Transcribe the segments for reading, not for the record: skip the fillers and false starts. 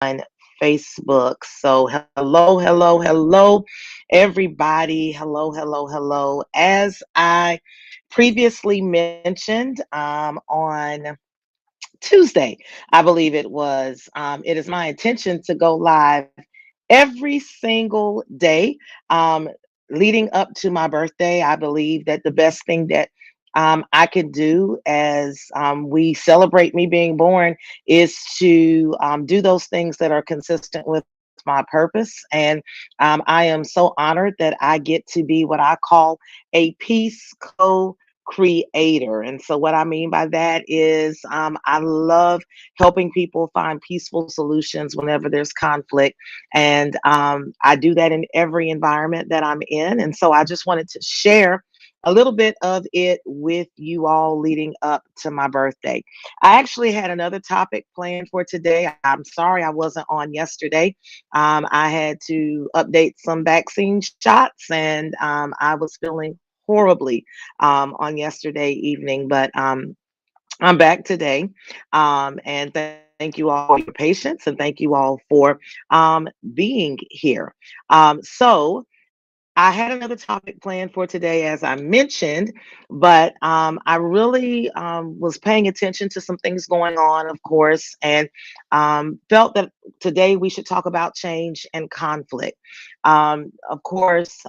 Facebook. So hello, hello, hello, everybody. Hello, hello, hello. As I previously mentioned on Tuesday, I believe it was, it is my intention to go live every single day leading up to my birthday. I believe that the best thing that I could do as we celebrate me being born is to do those things that are consistent with my purpose. And I am so honored that I get to be what I call a peace creator. And so, what I mean by that is, I love helping people find peaceful solutions whenever there's conflict. And I do that in every environment that I'm in. And so, I just wanted to share a little bit of it with you all leading up to my birthday. I actually had another topic planned for today. I'm sorry I wasn't on yesterday. I had to update some vaccine shots, and I was feeling horribly on yesterday evening, but I'm back today. And thank you all for your patience, and thank you all for being here. So, I had another topic planned for today, as I mentioned, but I really was paying attention to some things going on, of course, and felt that today we should talk about change and conflict. Of course,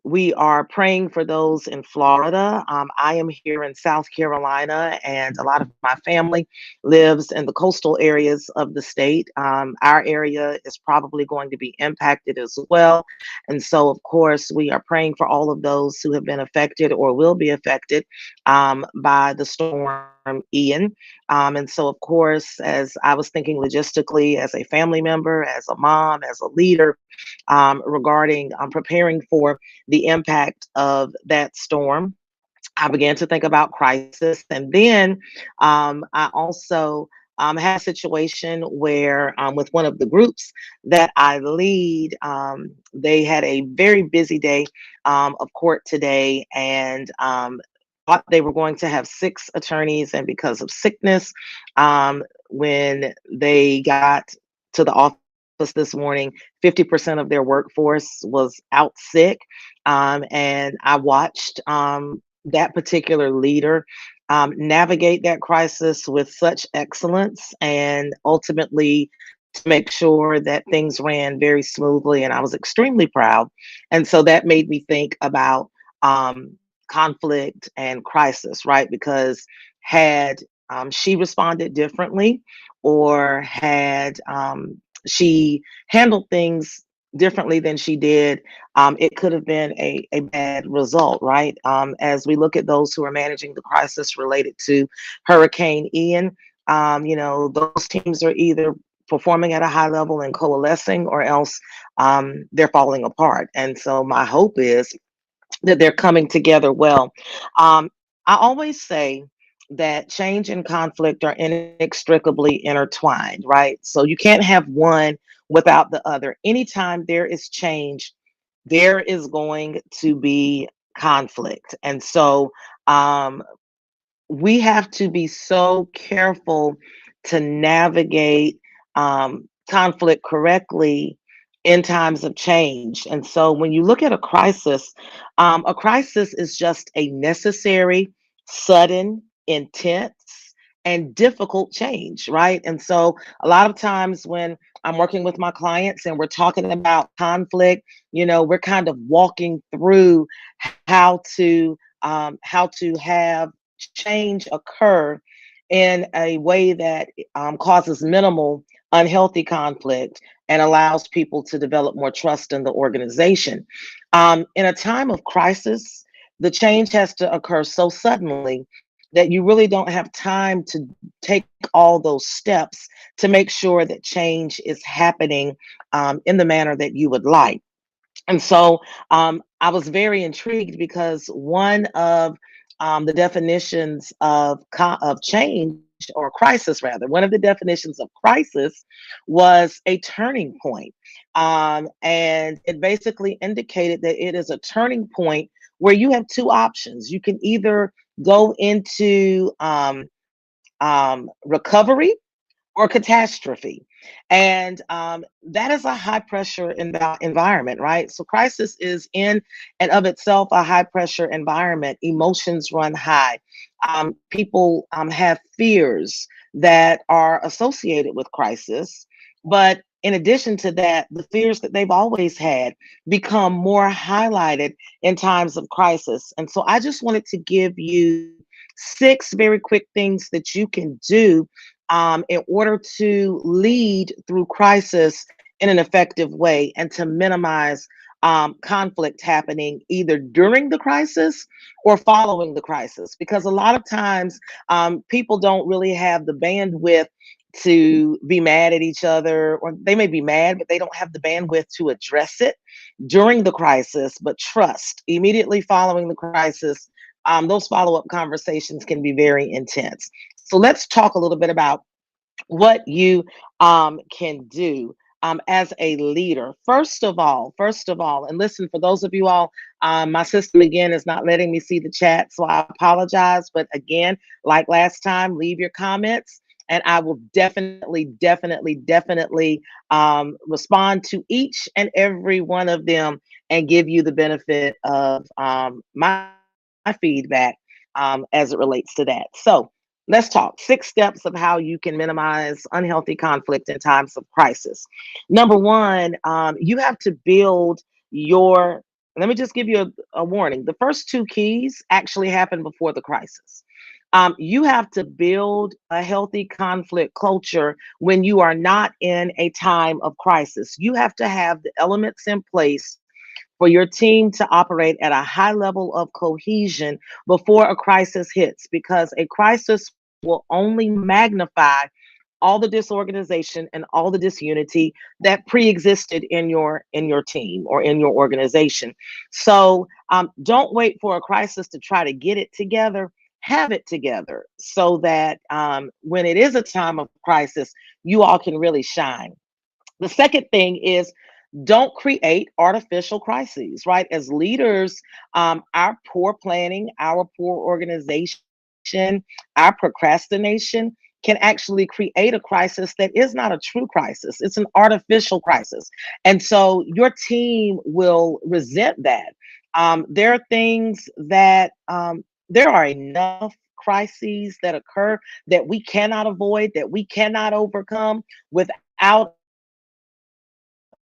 we are praying for those in Florida. I am here in South Carolina, and a lot of my family lives in the coastal areas of the state. Our area is probably going to be impacted as well. And so, of course, we are praying for all of those who have been affected or will be affected by the storm Ian. And so, of course, as I was thinking logistically, as a family member, as a mom, as a leader, regarding preparing for the impact of that storm, I began to think about crisis. And then I also had a situation where, with one of the groups that I lead, they had a very busy day of court today, and thought they were going to have six attorneys. And because of sickness, when they got to the office this morning, 50% of their workforce was out sick. And I watched that particular leader navigate that crisis with such excellence, and ultimately to make sure that things ran very smoothly. And I was extremely proud. And so that made me think about conflict and crisis, right? Because had she responded differently, or had she handled things differently than she did, it could have been a bad result, right? As we look at those who are managing the crisis related to Hurricane Ian, those teams are either performing at a high level and coalescing, or else they're falling apart. And so my hope is that they're coming together well. Um, I always say that change and conflict are inextricably intertwined, right? So you can't have one without the other. Anytime there is change, there is going to be conflict. And so we have to be so careful to navigate conflict correctly in times of change. And so when you look at a crisis is just a necessary, sudden, intense, and difficult change, right? And so a lot of times when I'm working with my clients and we're talking about conflict, we're kind of walking through how to have change occur in a way that causes minimal unhealthy conflict and allows people to develop more trust in the organization. In a time of crisis, the change has to occur so suddenly that you really don't have time to take all those steps to make sure that change is happening in the manner that you would like. And so I was very intrigued because one of the definitions of change, or crisis rather, one of the definitions of crisis was a turning point. And it basically indicated that it is a turning point where you have two options. You can either go into recovery or catastrophe. And that is a high pressure environment, right? So crisis is in and of itself a high pressure environment. Emotions run high. People have fears that are associated with crisis. But in addition to that, the fears that they've always had become more highlighted in times of crisis. And so I just wanted to give you six very quick things that you can do in order to lead through crisis in an effective way and to minimize conflict happening either during the crisis or following the crisis. Because a lot of times people don't really have the bandwidth to be mad at each other, or they may be mad, but they don't have the bandwidth to address it during the crisis. But trust, immediately following the crisis, those follow up conversations can be very intense. So let's talk a little bit about what you can do as a leader. First of all, and listen, for those of you all, my system again is not letting me see the chat, so I apologize. But again, like last time, leave your comments. And I will definitely respond to each and every one of them and give you the benefit of my feedback as it relates to that. So, let's talk 6 steps of how you can minimize unhealthy conflict in times of crisis. Number one, you have to build your, let me just give you a warning. The first two keys actually happen before the crisis. You have to build a healthy conflict culture when you are not in a time of crisis. You have to have the elements in place for your team to operate at a high level of cohesion before a crisis hits, because a crisis will only magnify all the disorganization and all the disunity that pre-existed in your team or in your organization. So don't wait for a crisis to try to get it together. Have it together so that when it is a time of crisis, you all can really shine. The second thing is, don't create artificial crises, right? As leaders, our poor planning, our poor organization, our procrastination can actually create a crisis that is not a true crisis. It's an artificial crisis. And so your team will resent that. There are things that, there are enough crises that occur that we cannot avoid, that we cannot overcome without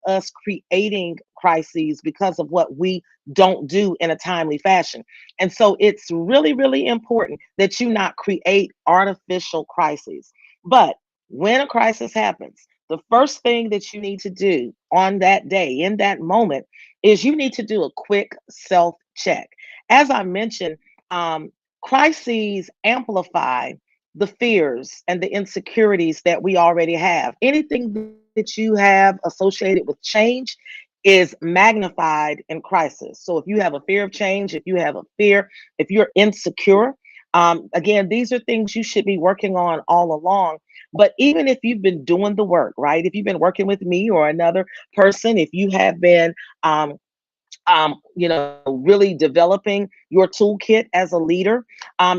us creating crises because of what we don't do in a timely fashion. And so it's really important that you not create artificial crises. But when a crisis happens, the first thing that you need to do on that day, in that moment, is you need to do a quick self check. As I mentioned, um, crises amplify the fears and the insecurities that we already have. Anything that you have associated with change is magnified in crisis. So if you have a fear of change, if you have a fear, if you're insecure, again, these are things you should be working on all along. But even if you've been doing the work, right? If you've been working with me or another person, if you have been really developing your toolkit as a leader,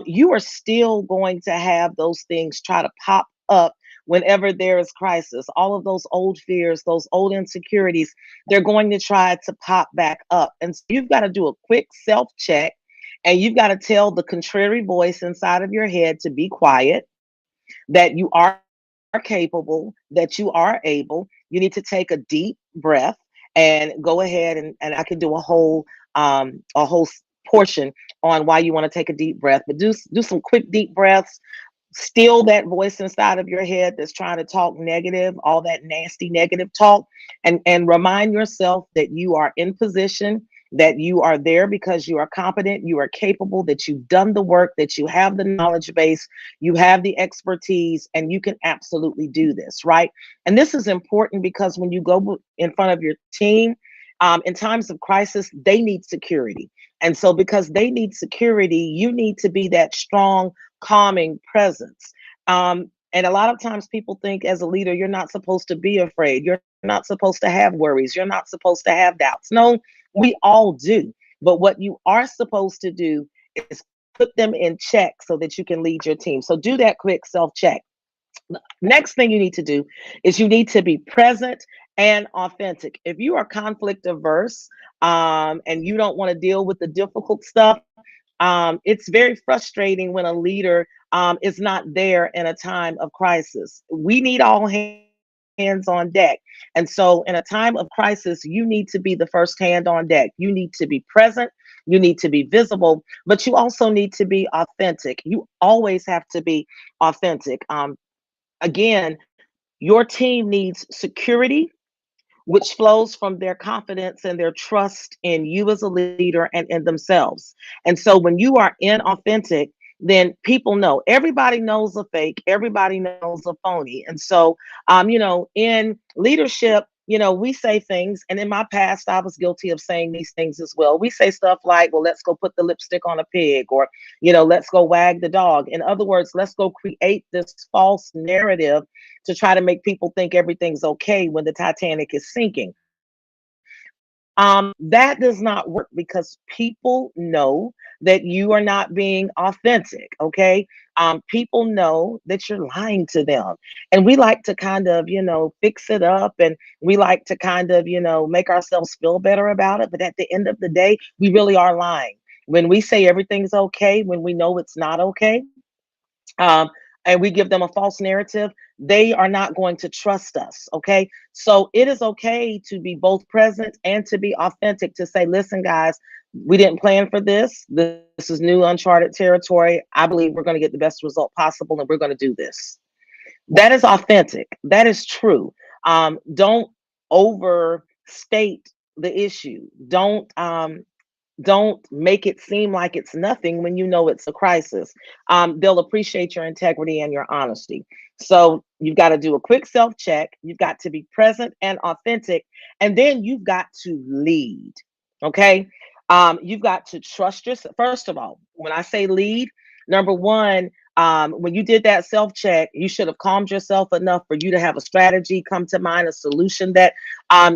you are still going to have those things try to pop up whenever there is crisis. All of those old fears, those old insecurities, they're going to try to pop back up. And so you've got to do a quick self check, and you've got to tell the contrary voice inside of your head to be quiet, that you are capable, that you are able. You need to take a deep breath and go ahead, and I can do a whole portion on why you want to take a deep breath. But do some quick deep breaths. Still that voice inside of your head that's trying to talk negative, all that nasty negative talk, and remind yourself that you are in position, that you are there because you are competent, you are capable, that you've done the work, that you have the knowledge base, you have the expertise, and you can absolutely do this, right? And this is important because when you go in front of your team, in times of crisis, they need security. And so, because they need security, you need to be that strong, calming presence. And a lot of times people think as a leader, you're not supposed to be afraid. You're not supposed to have worries. You're not supposed to have doubts. No, we all do. But what you are supposed to do is put them in check so that you can lead your team. So do that quick self check. Next thing you need to do is you need to be present and authentic. If you are conflict averse, and you don't want to deal with the difficult stuff, it's very frustrating when a leader is not there in a time of crisis. We need all hands on deck. And so, in a time of crisis, you need to be the first hand on deck. You need to be present, you need to be visible, but you also need to be authentic. You always have to be authentic. Again, your team needs security, which flows from their confidence and their trust in you as a leader and in themselves. And so when you are inauthentic, then people know. Everybody knows a fake, everybody knows a phony. And so, in leadership, we say things, and in my past, I was guilty of saying these things as well. We say stuff like, well, let's go put the lipstick on a pig, or, let's go wag the dog. In other words, let's go create this false narrative to try to make people think everything's okay when the Titanic is sinking. That does not work because people know that you are not being authentic. Okay. People know that you're lying to them. And we like to kind of, fix it up, and we like to kind of, make ourselves feel better about it. But at the end of the day, we really are lying. When we say everything's okay, when we know it's not okay, um, and we give them a false narrative, they are not going to trust us. Okay. So it is okay to be both present and to be authentic, to say, listen, guys, we didn't plan for this. This is new uncharted territory. I believe we're going to get the best result possible, and we're going to do this. That is authentic. That is true. Don't overstate the issue. Don't make it seem like it's nothing when you know it's a crisis. They'll appreciate your integrity and your honesty. So you've got to do a quick self check. You've got to be present and authentic. And then you've got to lead. Okay. You've got to trust yourself. First of all, when I say lead, number one, when you did that self check, you should have calmed yourself enough for you to have a strategy come to mind, a solution that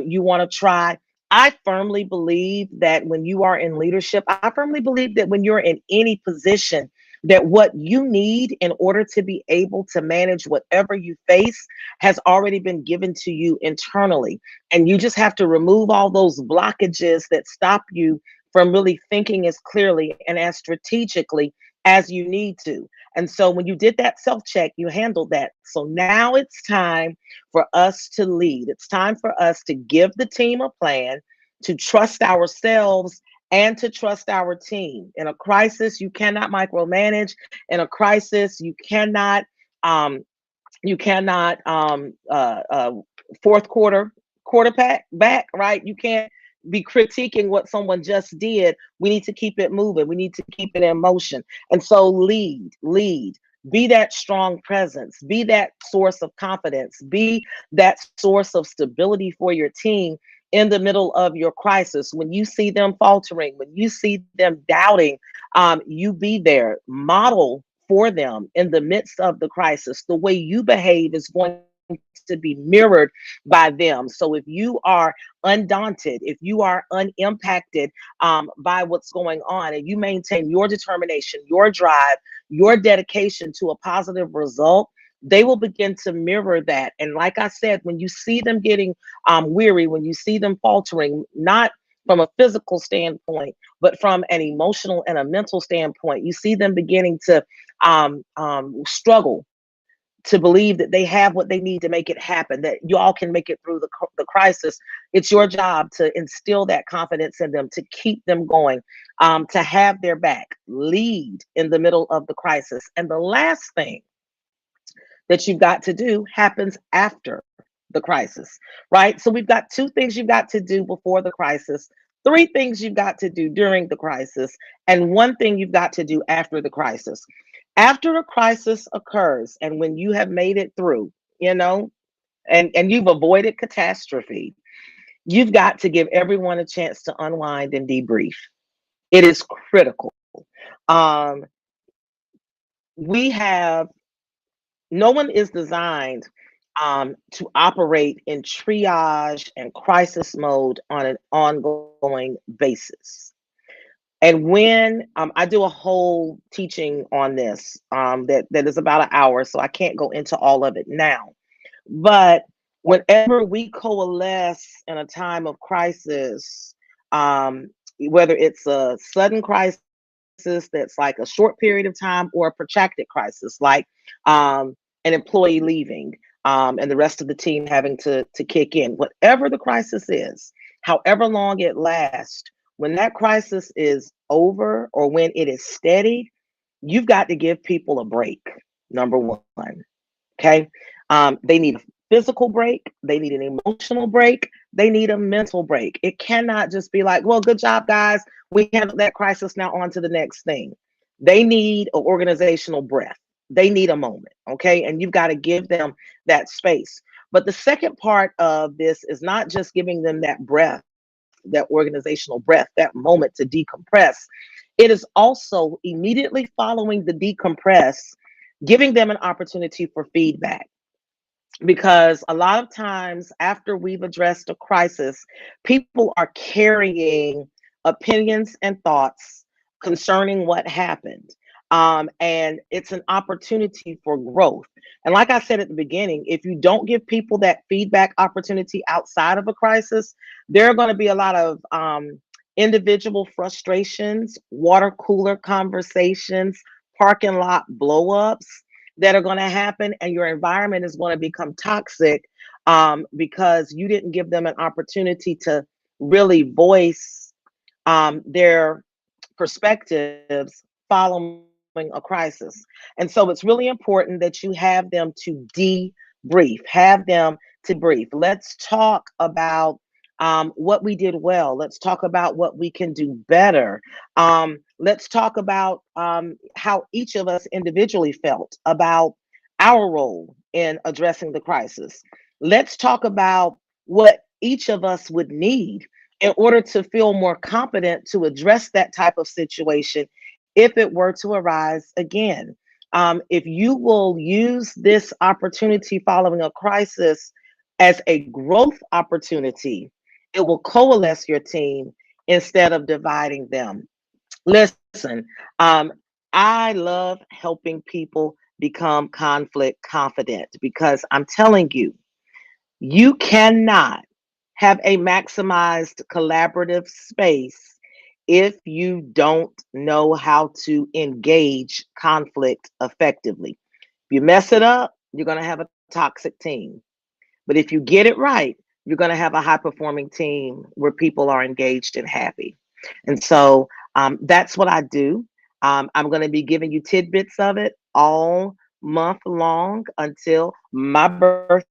you want to try. I firmly believe that when you are in leadership, I firmly believe that when you're in any position, that what you need in order to be able to manage whatever you face has already been given to you internally. And you just have to remove all those blockages that stop you from really thinking as clearly and as strategically as you need to. And so when you did that self check, you handled that. So now it's time for us to lead. It's time for us to give the team a plan, to trust ourselves, and to trust our team. In a crisis, you cannot micromanage. In a crisis, um, you cannot fourth quarterback back, right? You can't be critiquing what someone just did. We need to keep it moving. We need to keep it in motion. And so lead, be that strong presence, be that source of confidence, be that source of stability for your team in the middle of your crisis. When you see them faltering, when you see them doubting, you be there. Model for them in the midst of the crisis. The way you behave is going to be mirrored by them. So if you are undaunted, if you are unimpacted by what's going on, and you maintain your determination, your drive, your dedication to a positive result, they will begin to mirror that. And like I said, when you see them getting weary, when you see them faltering, not from a physical standpoint, but from an emotional and a mental standpoint, you see them beginning to struggle to believe that they have what they need to make it happen, that you all can make it through the crisis. It's your job to instill that confidence in them, to keep them going, to have their back, lead in the middle of the crisis. And the last thing that you've got to do happens after the crisis, right? So we've got two things you've got to do before the crisis, three things you've got to do during the crisis, and one thing you've got to do after the crisis. After a crisis occurs, and when you have made it through, and you've avoided catastrophe, you've got to give everyone a chance to unwind and debrief. It is critical. Um, we have No one is designed to operate in triage and crisis mode on an ongoing basis. And when I do a whole teaching on this, that is about an hour, so I can't go into all of it now. But whenever we coalesce in a time of crisis, um, whether it's a sudden crisis that's like a short period of time or a protracted crisis, like an employee leaving, and the rest of the team having to kick in, whatever the crisis is, however long it lasts, when that crisis is over or when it is steady, you've got to give people a break. Number one. Okay. They need a physical break. They need an emotional break. They need a mental break. It cannot just be like, well, good job, guys. We handled that crisis. Now on to the next thing. They need an organizational breath. They need a moment. Okay. And you've got to give them that space. But the second part of this is not just giving them that breath, that organizational breath, that moment to decompress. It is also immediately following the decompress, giving them an opportunity for feedback, because a lot of times after we've addressed a crisis, people are carrying opinions and thoughts concerning what happened. And it's an opportunity for growth. And like I said at the beginning, if you don't give people that feedback opportunity outside of a crisis, there are going to be a lot of individual frustrations, water cooler conversations, parking lot blowups that are going to happen, and your environment is going to become toxic, because you didn't give them an opportunity to really voice their perspectives following a crisis. And so it's really important that you have them to debrief, have them to brief. Let's talk about what we did well. Let's talk about what we can do better. Let's talk about how each of us individually felt about our role in addressing the crisis. Let's talk about what each of us would need in order to feel more competent to address that type of situation if it were to arise again. If you will use this opportunity following a crisis as a growth opportunity, it will coalesce your team instead of dividing them. Listen, um, I love helping people become conflict confident, because I'm telling you, you cannot have a maximized collaborative space if you don't know how to engage conflict effectively. If you mess it up, you're going to have a toxic team. But if you get it right, you're going to have a high performing team where people are engaged and happy. And so that's what I do. I'm going to be giving you tidbits of it all month long until my birthday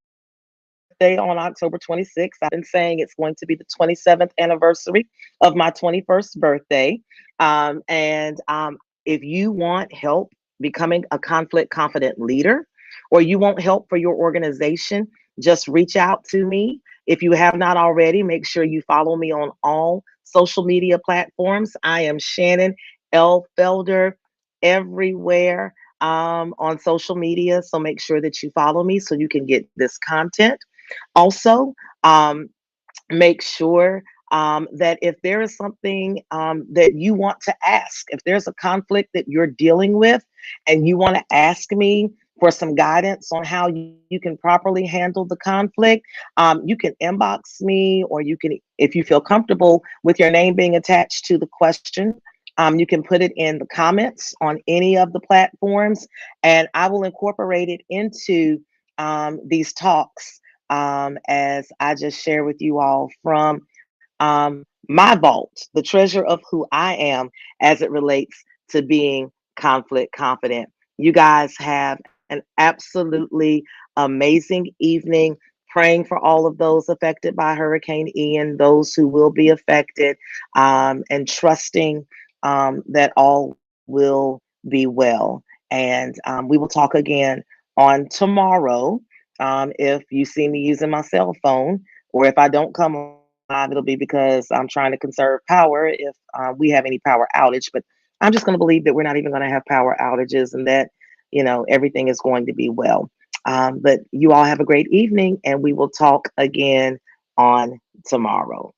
on October 26th. I've been saying it's going to be the 27th anniversary of my 21st birthday. And if you want help becoming a conflict confident leader, or you want help for your organization, just reach out to me. If you have not already, make sure you follow me on all social media platforms. I am Shannon L. Felder everywhere on social media. So make sure that you follow me so you can get this content. Also, um, make sure that if there is something that you want to ask, if there's a conflict that you're dealing with and you want to ask me for some guidance on how you can properly handle the conflict, you can inbox me, or you can, if you feel comfortable with your name being attached to the question, you can put it in the comments on any of the platforms, and I will incorporate it into these talks as I just share with you all from my vault, the treasure of who I am as it relates to being conflict confident. You guys have an absolutely amazing evening. Praying for all of those affected by Hurricane Ian, those who will be affected, and trusting that all will be well. And we will talk again on tomorrow. If you see me using my cell phone, or if I don't come live, it'll be because I'm trying to conserve power if we have any power outage. But I'm just going to believe that we're not even going to have power outages, and that, everything is going to be well. But you all have a great evening, and we will talk again on tomorrow.